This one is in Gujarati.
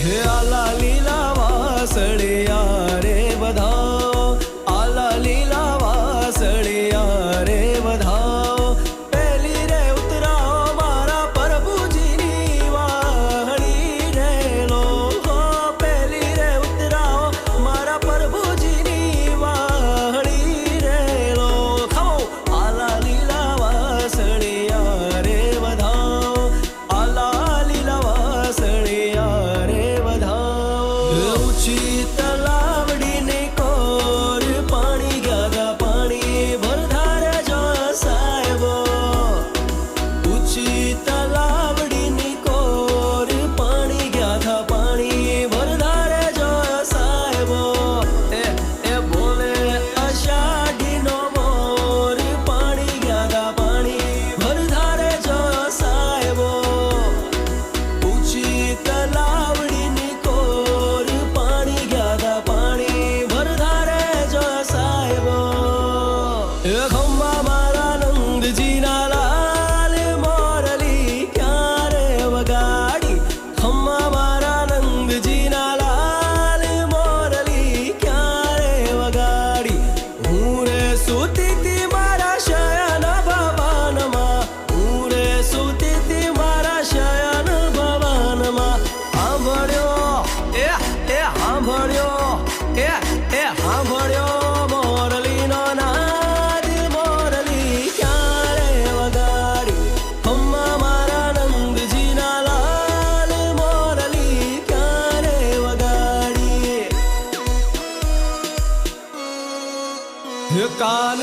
હે આલા લીલા વાસળિયા રે વધાવો, આલા લીલા વાસળિયા રે વધાવો, પેલી રે ઉતરાવો મારા પ્રભુજીની વાહણી રે લો, પેલી રે ઉતરાવો મારા પ્રભુજીની વાહણી રે લો. ખાઓ આલા લીલા વાસળિયા રે વધાવો, આલા લીલા વાસળિયા રે વધાવો. ઊંચી તલાવડીની કોર પાણી ગયા પાણી ભરધારે જો સાહેબો, ઊંચી તલાવડીની કોર પાણી ગયા પાણી ભરધારે જો સાહેબો. એ બોલે અષાઢીનો મોર પાણી ગયા પાણી ભરધારે જો સાહેબો, ઊંચી તલાવડીની કોર પાણી ગયા પાણી ભરધારે જો સાહેબો. એ ખંભા મારા નંદજીના લાલ મોરલી ક્યારે વગાડી, ખંભા મારા નંદજીના લાલ મોરલી ક્યારે વગાડી. હું રે સૂતી તી મારા શયન ભવનમાં, હું રે સૂતી તી મારા શયન ભવનમાં. સાંભળ્યો એ સાંભળ્યો એ સાંભળ્યો મોરલીનો નાદ, મોરલી ક્યારે વગાડી, ખમ્મા મારા નંદજીના લાલ મોરલી ક્યારે વગાડી. કાન